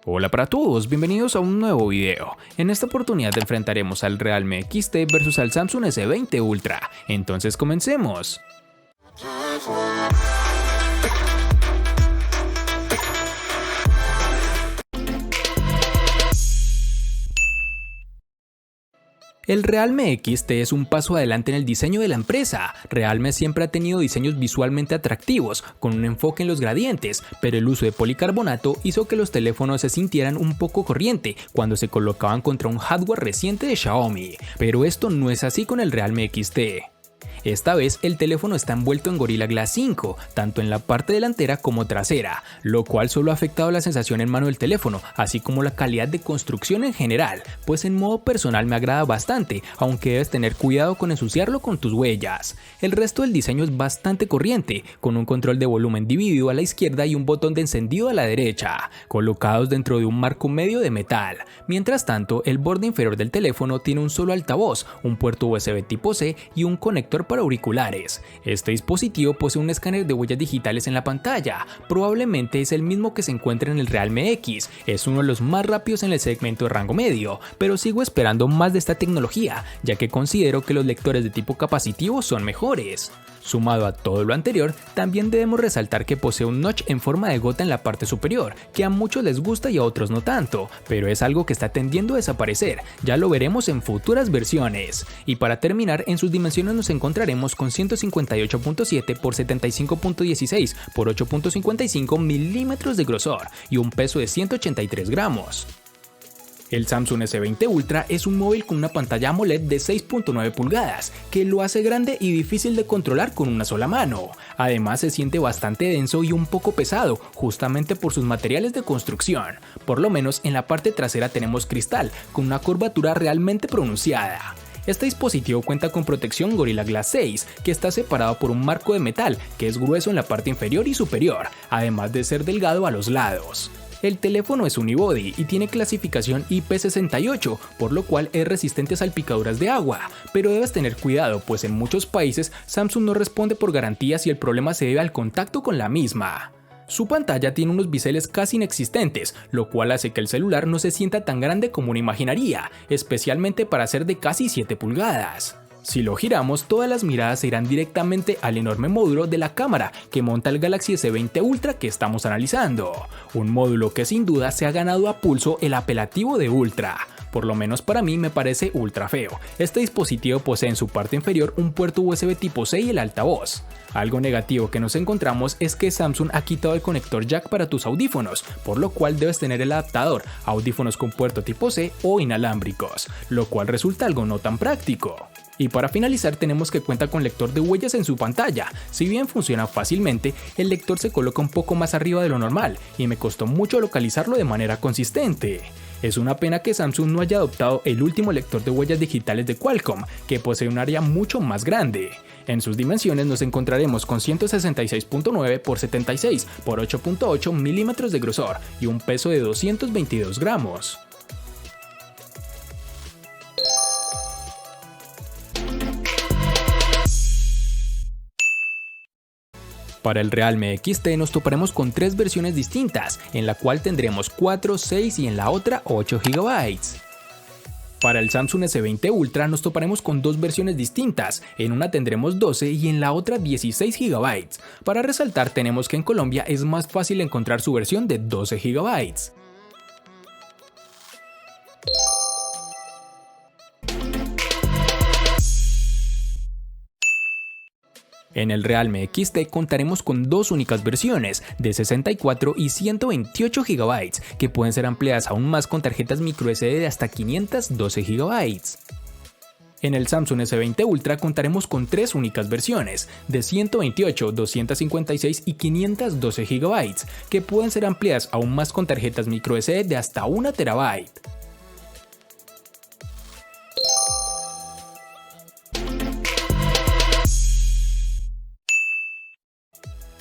Hola para todos, bienvenidos a un nuevo video. En esta oportunidad enfrentaremos al Realme XT versus al Samsung S20 Ultra. Entonces comencemos. El Realme XT es un paso adelante en el diseño de la empresa. Realme siempre ha tenido diseños visualmente atractivos, con un enfoque en los gradientes, pero el uso de policarbonato hizo que los teléfonos se sintieran un poco corriente cuando se colocaban contra un hardware reciente de Xiaomi. Pero esto no es así con el Realme XT. Esta vez el teléfono está envuelto en Gorilla Glass 5, tanto en la parte delantera como trasera, lo cual solo ha afectado la sensación en mano del teléfono, así como la calidad de construcción en general, pues en modo personal me agrada bastante, aunque debes tener cuidado con ensuciarlo con tus huellas. El resto del diseño es bastante corriente, con un control de volumen dividido a la izquierda y un botón de encendido a la derecha, colocados dentro de un marco medio de metal. Mientras tanto, el borde inferior del teléfono tiene un solo altavoz, un puerto USB tipo C y un conector para auriculares. Este dispositivo posee un escáner de huellas digitales en la pantalla, probablemente es el mismo que se encuentra en el Realme X, es uno de los más rápidos en el segmento de rango medio, pero sigo esperando más de esta tecnología, ya que considero que los lectores de tipo capacitivo son mejores. Sumado a todo lo anterior, también debemos resaltar que posee un notch en forma de gota en la parte superior, que a muchos les gusta y a otros no tanto, pero es algo que está tendiendo a desaparecer, ya lo veremos en futuras versiones. Y para terminar, en sus dimensiones nos encontraremos con 158.7 x 75.16 x 8.55 milímetros de grosor y un peso de 183 gramos. El Samsung S20 Ultra es un móvil con una pantalla AMOLED de 6.9 pulgadas, que lo hace grande y difícil de controlar con una sola mano. Además se siente bastante denso y un poco pesado, justamente por sus materiales de construcción. Por lo menos en la parte trasera tenemos cristal, con una curvatura realmente pronunciada. Este dispositivo cuenta con protección Gorilla Glass 6, que está separado por un marco de metal, que es grueso en la parte inferior y superior, además de ser delgado a los lados. El teléfono es unibody y tiene clasificación IP68, por lo cual es resistente a salpicaduras de agua, pero debes tener cuidado, pues en muchos países Samsung no responde por garantía si el problema se debe al contacto con la misma. Su pantalla tiene unos biseles casi inexistentes, lo cual hace que el celular no se sienta tan grande como uno imaginaría, especialmente para ser de casi 7 pulgadas. Si lo giramos, todas las miradas se irán directamente al enorme módulo de la cámara que monta el Galaxy S20 Ultra que estamos analizando, un módulo que sin duda se ha ganado a pulso el apelativo de Ultra. Por lo menos para mí me parece ultra feo. Este dispositivo posee en su parte inferior un puerto USB tipo C y el altavoz. Algo negativo que nos encontramos es que Samsung ha quitado el conector jack para tus audífonos, por lo cual debes tener el adaptador a audífonos con puerto tipo C o inalámbricos, lo cual resulta algo no tan práctico. Y para finalizar tenemos que cuenta con lector de huellas en su pantalla. Si bien funciona fácilmente, el lector se coloca un poco más arriba de lo normal y me costó mucho localizarlo de manera consistente. Es una pena que Samsung no haya adoptado el último lector de huellas digitales de Qualcomm, que posee un área mucho más grande. En sus dimensiones nos encontraremos con 166.9 x 76 x 8.8 milímetros de grosor y un peso de 222 gramos. Para el Realme XT nos toparemos con tres versiones distintas, en la cual tendremos 4, 6 y en la otra 8 GB. Para el Samsung S20 Ultra nos toparemos con dos versiones distintas, en una tendremos 12 y en la otra 16 GB. Para resaltar tenemos que en Colombia es más fácil encontrar su versión de 12 GB. En el Realme XT contaremos con dos únicas versiones, de 64 y 128 GB, que pueden ser ampliadas aún más con tarjetas microSD de hasta 512 GB. En el Samsung S20 Ultra contaremos con tres únicas versiones, de 128, 256 y 512 GB, que pueden ser ampliadas aún más con tarjetas microSD de hasta 1 TB.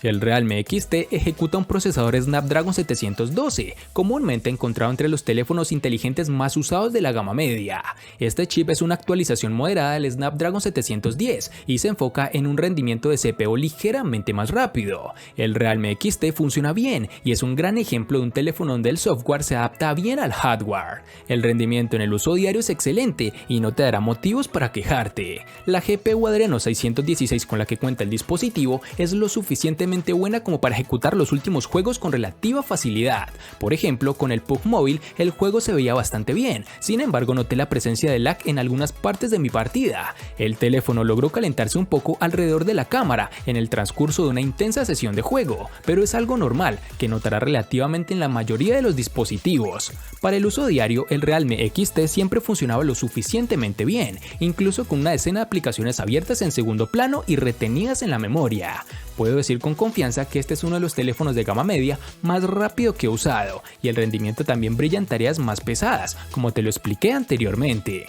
El Realme XT ejecuta un procesador Snapdragon 712, comúnmente encontrado entre los teléfonos inteligentes más usados de la gama media. Este chip es una actualización moderada del Snapdragon 710 y se enfoca en un rendimiento de CPU ligeramente más rápido. El Realme XT funciona bien y es un gran ejemplo de un teléfono donde el software se adapta bien al hardware. El rendimiento en el uso diario es excelente y no te dará motivos para quejarte. La GPU Adreno 616 con la que cuenta el dispositivo es lo suficientemente buena como para ejecutar los últimos juegos con relativa facilidad. Por ejemplo, con el PUBG Mobile el juego se veía bastante bien, sin embargo noté la presencia de lag en algunas partes de mi partida. El teléfono logró calentarse un poco alrededor de la cámara en el transcurso de una intensa sesión de juego, pero es algo normal que notará relativamente en la mayoría de los dispositivos. Para el uso diario, el Realme XT siempre funcionaba lo suficientemente bien, incluso con una decena de aplicaciones abiertas en segundo plano y retenidas en la memoria. Puedo decir con confianza que este es uno de los teléfonos de gama media más rápido que he usado, y el rendimiento también brilla en tareas más pesadas, como te lo expliqué anteriormente.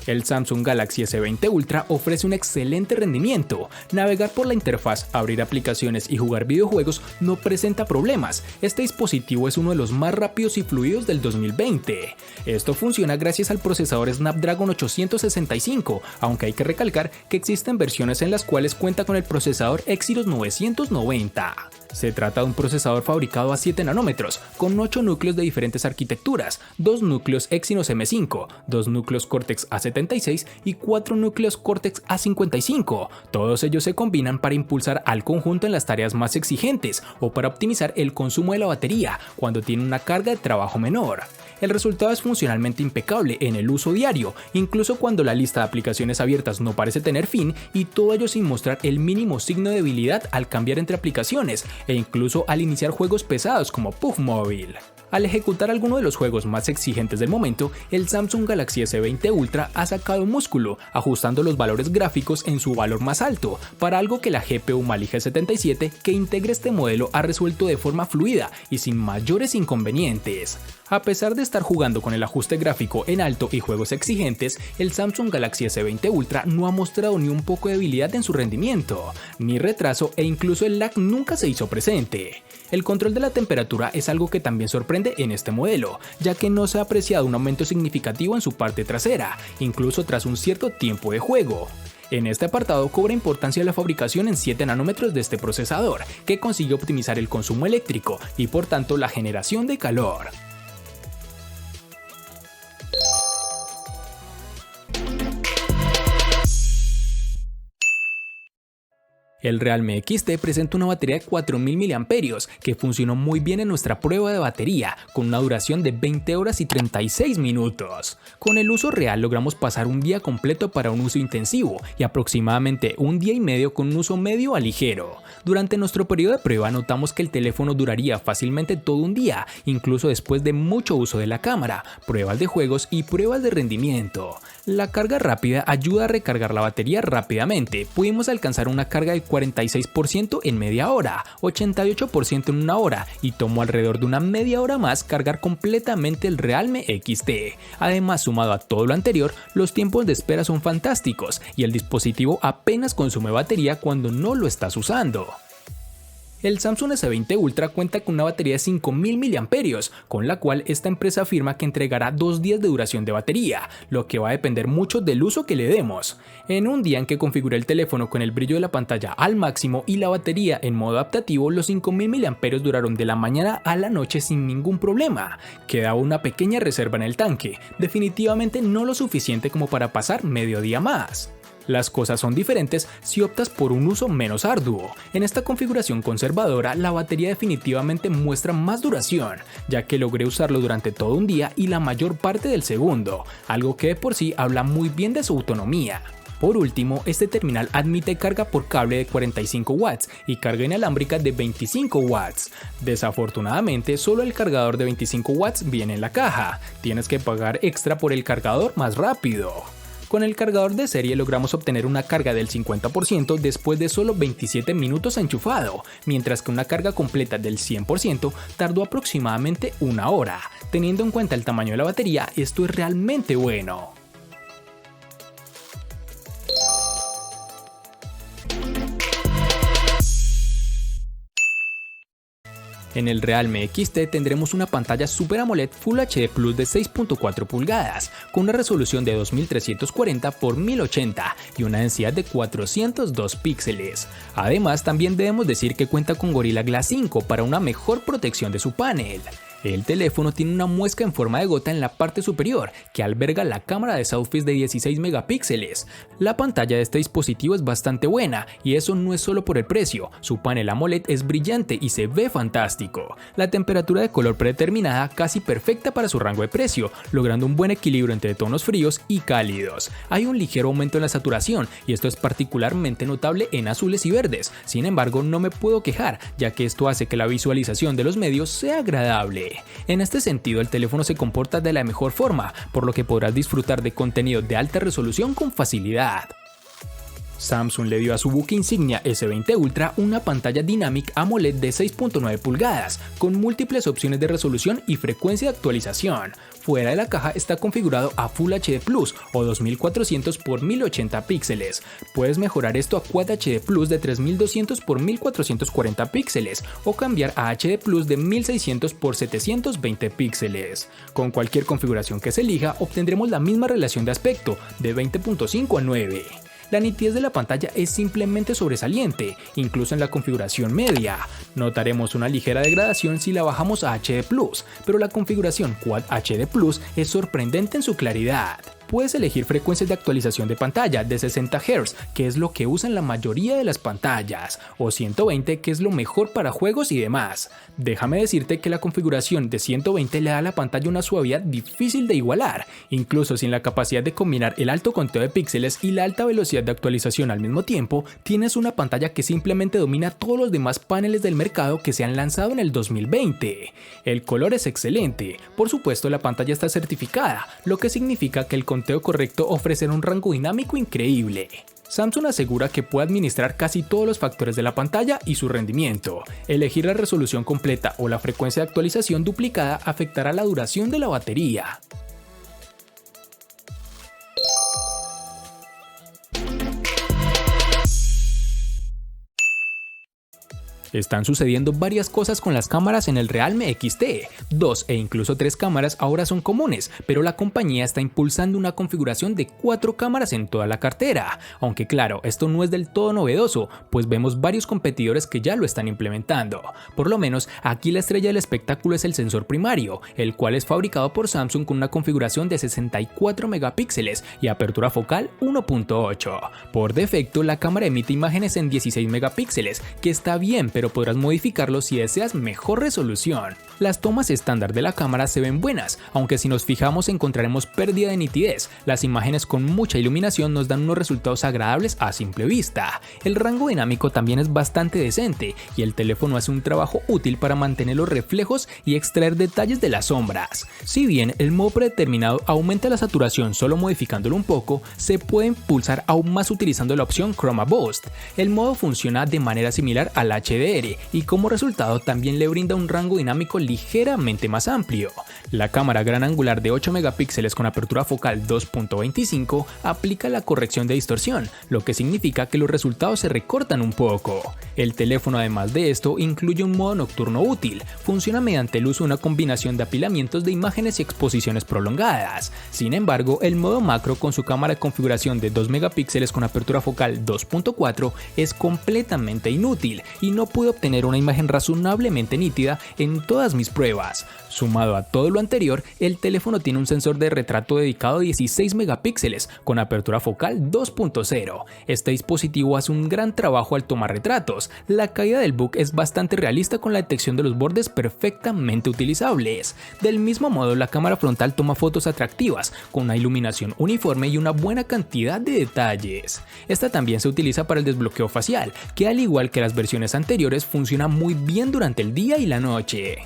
El Samsung Galaxy S20 Ultra ofrece un excelente rendimiento. Navegar por la interfaz, abrir aplicaciones y jugar videojuegos no presenta problemas. Este dispositivo es uno de los más rápidos y fluidos del 2020. Esto funciona gracias al procesador Snapdragon 865, aunque hay que recalcar que existen versiones en las cuales cuenta con el procesador Exynos 990. Se trata de un procesador fabricado a 7 nanómetros, con 8 núcleos de diferentes arquitecturas, 2 núcleos Exynos M5, 2 núcleos Cortex A76 y 4 núcleos Cortex A55. Todos ellos se combinan para impulsar al conjunto en las tareas más exigentes o para optimizar el consumo de la batería cuando tiene una carga de trabajo menor. El resultado es funcionalmente impecable en el uso diario, incluso cuando la lista de aplicaciones abiertas no parece tener fin, y todo ello sin mostrar el mínimo signo de debilidad al cambiar entre aplicaciones e incluso al iniciar juegos pesados como PUBG Mobile. Al ejecutar alguno de los juegos más exigentes del momento, el Samsung Galaxy S20 Ultra ha sacado músculo, ajustando los valores gráficos en su valor más alto, para algo que la GPU Mali G77 que integra este modelo ha resuelto de forma fluida y sin mayores inconvenientes. A pesar de estar jugando con el ajuste gráfico en alto y juegos exigentes, el Samsung Galaxy S20 Ultra no ha mostrado ni un poco de debilidad en su rendimiento, ni retraso, e incluso el lag nunca se hizo presente. El control de la temperatura es algo que también sorprende en este modelo, ya que no se ha apreciado un aumento significativo en su parte trasera, incluso tras un cierto tiempo de juego. En este apartado cobra importancia la fabricación en 7 nanómetros de este procesador, que consigue optimizar el consumo eléctrico y por tanto la generación de calor. El Realme XT presenta una batería de 4000 mAh que funcionó muy bien en nuestra prueba de batería, con una duración de 20 horas y 36 minutos. Con el uso real logramos pasar un día completo para un uso intensivo y aproximadamente un día y medio con un uso medio a ligero. Durante nuestro periodo de prueba notamos que el teléfono duraría fácilmente todo un día, incluso después de mucho uso de la cámara, pruebas de juegos y pruebas de rendimiento. La carga rápida ayuda a recargar la batería rápidamente. Pudimos alcanzar una carga de 46% en media hora, 88% en una hora, y tomó alrededor de una media hora más cargar completamente el Realme XT. Además, sumado a todo lo anterior, los tiempos de espera son fantásticos y el dispositivo apenas consume batería cuando no lo estás usando. El Samsung S20 Ultra cuenta con una batería de 5000 mAh, con la cual esta empresa afirma que entregará 2 días de duración de batería, lo que va a depender mucho del uso que le demos. En un día en que configuré el teléfono con el brillo de la pantalla al máximo y la batería en modo adaptativo, los 5000 mAh duraron de la mañana a la noche sin ningún problema. Quedaba una pequeña reserva en el tanque, definitivamente no lo suficiente como para pasar medio día más. Las cosas son diferentes si optas por un uso menos arduo. En esta configuración conservadora, la batería definitivamente muestra más duración, ya que logré usarlo durante todo un día y la mayor parte del segundo, algo que de por sí habla muy bien de su autonomía. Por último, este terminal admite carga por cable de 45 watts y carga inalámbrica de 25 watts. Desafortunadamente, solo el cargador de 25 watts viene en la caja. Tienes que pagar extra por el cargador más rápido. Con el cargador de serie logramos obtener una carga del 50% después de solo 27 minutos enchufado, mientras que una carga completa del 100% tardó aproximadamente una hora. Teniendo en cuenta el tamaño de la batería, esto es realmente bueno. En el Realme XT tendremos una pantalla Super AMOLED Full HD Plus de 6.4 pulgadas, con una resolución de 2340 x 1080 y una densidad de 402 píxeles. Además, también debemos decir que cuenta con Gorilla Glass 5 para una mejor protección de su panel. El teléfono tiene una muesca en forma de gota en la parte superior que alberga la cámara de selfies de 16 megapíxeles. La pantalla de este dispositivo es bastante buena y eso no es solo por el precio, su panel AMOLED es brillante y se ve fantástico. La temperatura de color predeterminada casi perfecta para su rango de precio, logrando un buen equilibrio entre tonos fríos y cálidos. Hay un ligero aumento en la saturación y esto es particularmente notable en azules y verdes, sin embargo no me puedo quejar ya que esto hace que la visualización de los medios sea agradable. En este sentido, el teléfono se comporta de la mejor forma, por lo que podrás disfrutar de contenido de alta resolución con facilidad. Samsung le dio a su buque insignia S20 Ultra una pantalla Dynamic AMOLED de 6.9 pulgadas, con múltiples opciones de resolución y frecuencia de actualización. Fuera de la caja está configurado a Full HD Plus o 2400 x 1080 píxeles. Puedes mejorar esto a Quad HD Plus de 3200 x 1440 píxeles o cambiar a HD Plus de 1600 x 720 píxeles. Con cualquier configuración que se elija, obtendremos la misma relación de aspecto de 20.5 a 9. La nitidez de la pantalla es simplemente sobresaliente, incluso en la configuración media. Notaremos una ligera degradación si la bajamos a HD+, pero la configuración Quad HD Plus es sorprendente en su claridad. Puedes elegir frecuencias de actualización de pantalla de 60 Hz, que es lo que usan la mayoría de las pantallas, o 120, que es lo mejor para juegos y demás. Déjame decirte que la configuración de 120 le da a la pantalla una suavidad difícil de igualar, incluso sin la capacidad de combinar el alto conteo de píxeles y la alta velocidad de actualización al mismo tiempo, tienes una pantalla que simplemente domina todos los demás paneles del mercado que se han lanzado en el 2020. El color es excelente, por supuesto la pantalla está certificada, lo que significa que el conteo correcto ofrecerá un rango dinámico increíble. Samsung asegura que puede administrar casi todos los factores de la pantalla y su rendimiento. Elegir la resolución completa o la frecuencia de actualización duplicada afectará la duración de la batería. Están sucediendo varias cosas con las cámaras en el Realme XT. 2 e incluso 3 cámaras ahora son comunes, pero la compañía está impulsando una configuración de 4 cámaras en toda la cartera. Aunque claro, esto no es del todo novedoso, pues vemos varios competidores que ya lo están implementando. Por lo menos, aquí la estrella del espectáculo es el sensor primario, el cual es fabricado por Samsung con una configuración de 64 megapíxeles y apertura focal 1.8. Por defecto, la cámara emite imágenes en 16 megapíxeles, que está bien, pero podrás modificarlo si deseas mejor resolución. Las tomas estándar de la cámara se ven buenas, aunque si nos fijamos encontraremos pérdida de nitidez. Las imágenes con mucha iluminación nos dan unos resultados agradables a simple vista. El rango dinámico también es bastante decente y el teléfono hace un trabajo útil para mantener los reflejos y extraer detalles de las sombras. Si bien el modo predeterminado aumenta la saturación solo modificándolo un poco, se puede impulsar aún más utilizando la opción Chroma Boost. El modo funciona de manera similar al HDR y como resultado también le brinda un rango dinámico ligeramente más amplio. La cámara gran angular de 8 megapíxeles con apertura focal 2.25 aplica la corrección de distorsión, lo que significa que los resultados se recortan un poco. El teléfono además de esto incluye un modo nocturno útil, funciona mediante el uso de una combinación de apilamientos de imágenes y exposiciones prolongadas. Sin embargo, el modo macro con su cámara de configuración de 2 megapíxeles con apertura focal 2.4 es completamente inútil y no pude obtener una imagen razonablemente nítida en todas mis pruebas. Sumado a todo lo anterior, el teléfono tiene un sensor de retrato dedicado de 16 megapíxeles con apertura focal 2.0. Este dispositivo hace un gran trabajo al tomar retratos. La caída del book es bastante realista con la detección de los bordes perfectamente utilizables. Del mismo modo, la cámara frontal toma fotos atractivas con una iluminación uniforme y una buena cantidad de detalles. Esta también se utiliza para el desbloqueo facial, que al igual que las versiones anteriores funciona muy bien durante el día y la noche.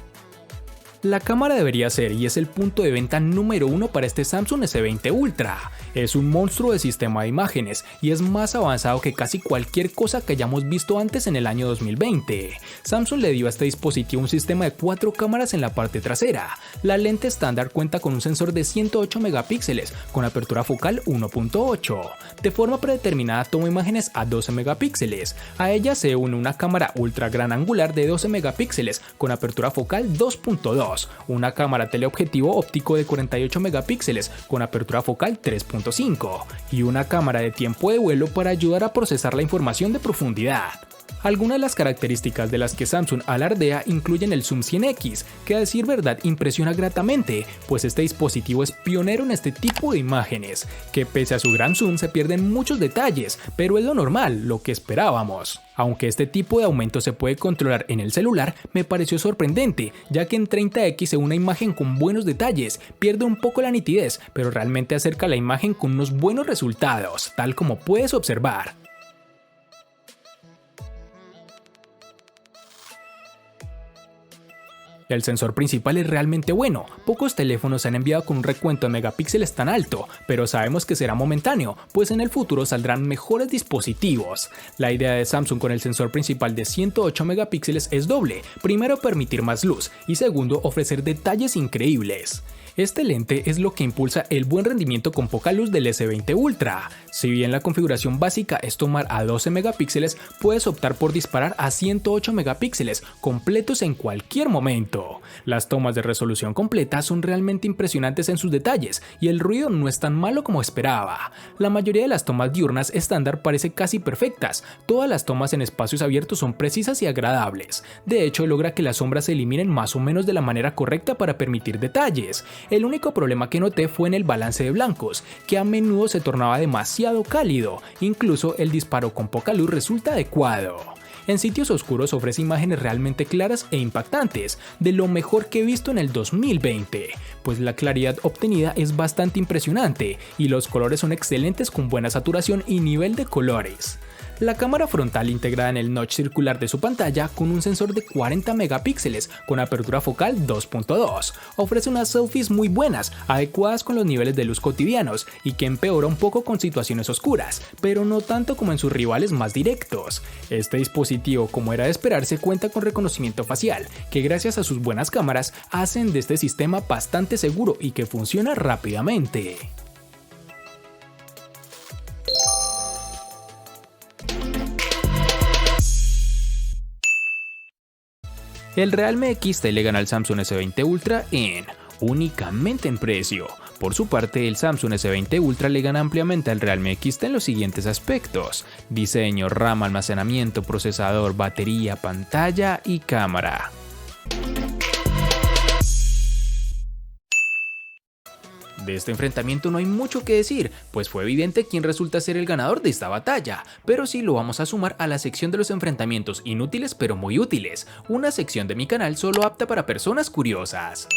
La cámara debería ser y es el punto de venta número uno para este Samsung S20 Ultra. Es un monstruo de sistema de imágenes y es más avanzado que casi cualquier cosa que hayamos visto antes en el año 2020. Samsung le dio a este dispositivo un sistema de 4 cámaras en la parte trasera. La lente estándar cuenta con un sensor de 108 megapíxeles con apertura focal 1.8. De forma predeterminada toma imágenes a 12 megapíxeles. A ella se une una cámara ultra gran angular de 12 megapíxeles con apertura focal 2.2. Una cámara teleobjetivo óptico de 48 megapíxeles con apertura focal 3.5 y una cámara de tiempo de vuelo para ayudar a procesar la información de profundidad. Algunas de las características de las que Samsung alardea incluyen el zoom 100x, que a decir verdad impresiona gratamente, pues este dispositivo es pionero en este tipo de imágenes, que pese a su gran zoom se pierden muchos detalles, pero es lo normal, lo que esperábamos. Aunque este tipo de aumento se puede controlar en el celular, me pareció sorprendente, ya que en 30x una imagen con buenos detalles pierde un poco la nitidez, pero realmente acerca la imagen con unos buenos resultados, tal como puedes observar. El sensor principal es realmente bueno, pocos teléfonos se han enviado con un recuento de megapíxeles tan alto, pero sabemos que será momentáneo, pues en el futuro saldrán mejores dispositivos. La idea de Samsung con el sensor principal de 108 megapíxeles es doble, primero permitir más luz y segundo ofrecer detalles increíbles. Este lente es lo que impulsa el buen rendimiento con poca luz del S20 Ultra. Si bien la configuración básica es tomar a 12 megapíxeles, puedes optar por disparar a 108 megapíxeles completos en cualquier momento. Las tomas de resolución completa son realmente impresionantes en sus detalles y el ruido no es tan malo como esperaba. La mayoría de las tomas diurnas estándar parecen casi perfectas, todas las tomas en espacios abiertos son precisas y agradables. De hecho, logra que las sombras se eliminen más o menos de la manera correcta para permitir detalles. El único problema que noté fue en el balance de blancos, que a menudo se tornaba demasiado cálido, incluso el disparo con poca luz resulta adecuado. En sitios oscuros ofrece imágenes realmente claras e impactantes, de lo mejor que he visto en el 2020, pues la claridad obtenida es bastante impresionante y los colores son excelentes con buena saturación y nivel de colores. La cámara frontal integrada en el notch circular de su pantalla con un sensor de 40 megapíxeles con apertura focal 2.2 ofrece unas selfies muy buenas, adecuadas con los niveles de luz cotidianos y que empeora un poco con situaciones oscuras, pero no tanto como en sus rivales más directos. Este dispositivo, como era de esperarse, cuenta con reconocimiento facial, que gracias a sus buenas cámaras hacen de este sistema bastante seguro y que funciona rápidamente. El Realme XT le gana al Samsung S20 Ultra únicamente en precio. Por su parte, el Samsung S20 Ultra le gana ampliamente al Realme XT en los siguientes aspectos: diseño, RAM, almacenamiento, procesador, batería, pantalla y cámara. De este enfrentamiento no hay mucho que decir, pues fue evidente quién resulta ser el ganador de esta batalla, pero sí lo vamos a sumar a la sección de los enfrentamientos inútiles pero muy útiles, una sección de mi canal solo apta para personas curiosas.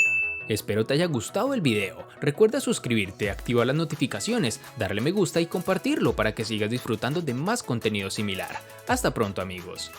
Espero te haya gustado el video, recuerda suscribirte, activar las notificaciones, darle me gusta y compartirlo para que sigas disfrutando de más contenido similar. Hasta pronto amigos.